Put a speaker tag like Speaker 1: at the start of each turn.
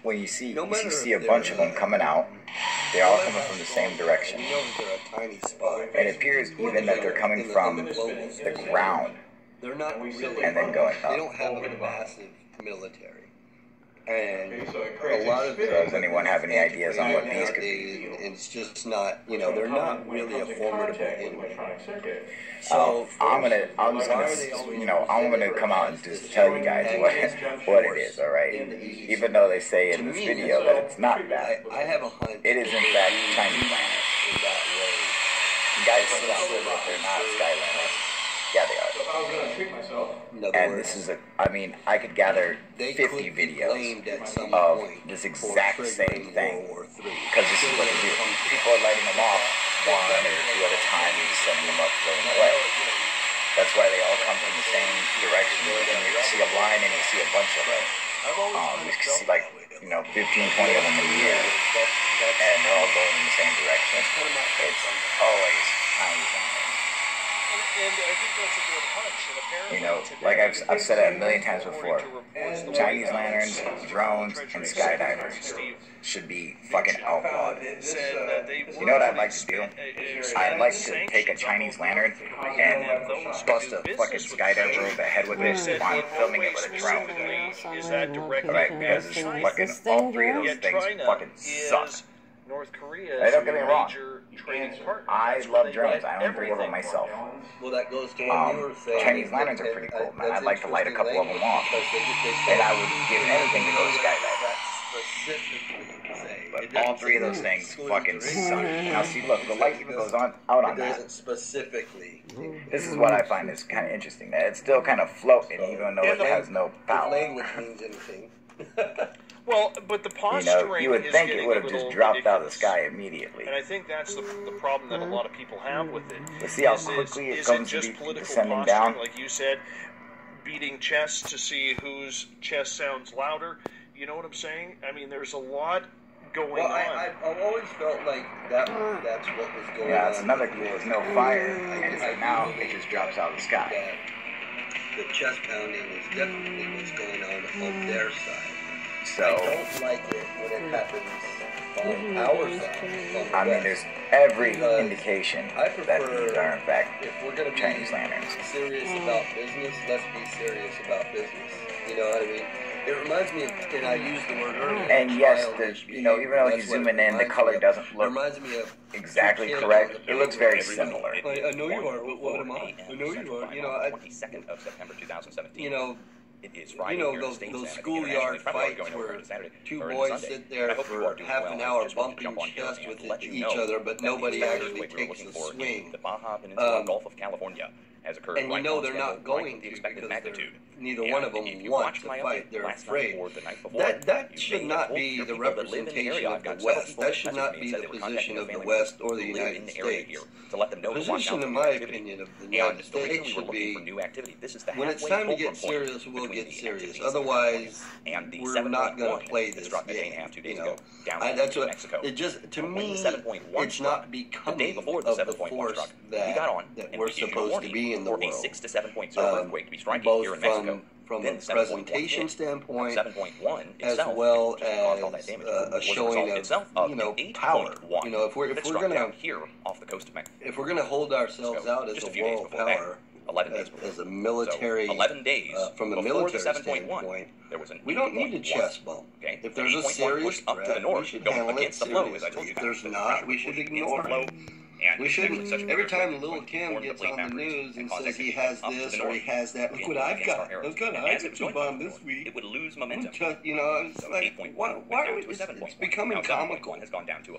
Speaker 1: when you see a bunch of them coming out, they're all coming from the same direction. And it appears even that they're coming from the ground.
Speaker 2: They're not really,
Speaker 1: and then going up.
Speaker 2: They don't have a massive military. And a lot of
Speaker 1: does anyone have any ideas on what these could be?
Speaker 2: It's just not, they're not really a formidable enemy.
Speaker 1: So I'm gonna come out and just tell you guys what it is, all right? Even though they say in this video that it's not that,
Speaker 2: I have a hunch.
Speaker 1: It is in fact Chinese lanterns.
Speaker 2: In that way.
Speaker 1: You guys see that they're not sky lanterns. Yeah, they are.
Speaker 3: So if I was going to treat myself.
Speaker 1: And this is I could gather 50 videos of this exact same thing. Because this is what they do. People are lighting them off one or two at a time and sending them up, throwing them away. That's why they all come from the same direction. And you see a line and you see a bunch of them. You see like, 15, 20 of them a year. And they're all going in the same direction. It's always Chinese lanterns.
Speaker 4: And I think that's a good hunch. And apparently
Speaker 1: like I've said it a million times before, Chinese lanterns, drones, and skydivers should be fucking outlawed. You know what I'd like to do? I'd like to take a Chinese lantern and bust a fucking skydiver over the head with it while I'm filming it with a drone. Right, because it's fucking, all three of those things fucking suck.
Speaker 4: North Korea
Speaker 1: Hey, don't get me wrong. I
Speaker 4: That's
Speaker 1: love
Speaker 4: they
Speaker 1: drones.
Speaker 4: let
Speaker 1: I own 3 of them
Speaker 4: everything
Speaker 1: myself.
Speaker 2: Well, that goes to what you were saying.
Speaker 1: Chinese lanterns are pretty cool, man. I'd like to light a couple of them off. And I would give anything to go skydiving. But all 3 of those things fucking suck. Now see, look, the light even goes out on that.
Speaker 2: It doesn't specifically.
Speaker 1: This is what I find is kind of interesting. That it's still kind of floating, even though it has no power.
Speaker 2: Language means anything.
Speaker 4: Well, but the posturing
Speaker 1: you would
Speaker 4: is
Speaker 1: think it
Speaker 4: getting
Speaker 1: would
Speaker 4: a
Speaker 1: have
Speaker 4: little
Speaker 1: just dropped out of the
Speaker 4: ridiculous.
Speaker 1: sky immediately.
Speaker 4: And I think that's the problem that a lot of people have with it.
Speaker 1: But see how quickly it comes to
Speaker 4: just
Speaker 1: be
Speaker 4: political
Speaker 1: descending
Speaker 4: posturing,
Speaker 1: down?
Speaker 4: like you said, beating chest to see whose chest sounds louder. You know what I'm saying? I mean, there's a lot going on.
Speaker 2: I've always felt like that's what was going on.
Speaker 1: Yeah, it's another clue. There's no fire, and now it just drops out of the sky.
Speaker 2: The chest pounding is definitely what's going on their side.
Speaker 1: So,
Speaker 2: I don't like it when it happens on our side.
Speaker 1: I mean, there's every indication
Speaker 2: I
Speaker 1: that
Speaker 2: prefer,
Speaker 1: these are, in fact,
Speaker 2: if we're going to
Speaker 1: Chinese
Speaker 2: be
Speaker 1: lanterns.
Speaker 2: serious about business, let's be serious about business. You know what I mean? It reminds me of, and I used the word earlier.
Speaker 1: And yes, even though he's zooming in, the color doesn't look exactly correct. It looks very similar.
Speaker 2: I know you are. What am I? I know you are.
Speaker 5: 22nd of September 2017. It is
Speaker 2: Friday those schoolyard fights where 2 boys sit there for half an hour bumping chests with each other, but nobody actually takes a swing.
Speaker 5: The Baja Peninsula Gulf of California has occurred.
Speaker 2: And they're not going to because neither one of them wants to fight. They're afraid. That should not be the representation of the West. That should not be the position of the West or the United States. The position, in my opinion, of the United States should be, when it's time to get serious, we'll get serious. Otherwise, we're not going to play this game. That's what it just, to me, it's not becoming of the force that we're supposed to be in the world. Both from a presentation standpoint, as well as a showing of power. If we're gonna hold ourselves out as a world power, as a military,
Speaker 5: 11 days
Speaker 2: from a military standpoint, we don't need a chest bump. If there's a serious threat, we should handle it seriously. If there's not, we should ignore it. We shouldn't. Every time Little Kim gets on the news and says he has this or he has that, look what I've got. Look what I got to bomb this week.
Speaker 5: It would lose momentum.
Speaker 2: It's like, why are we? It's becoming comical.
Speaker 5: Has gone down to a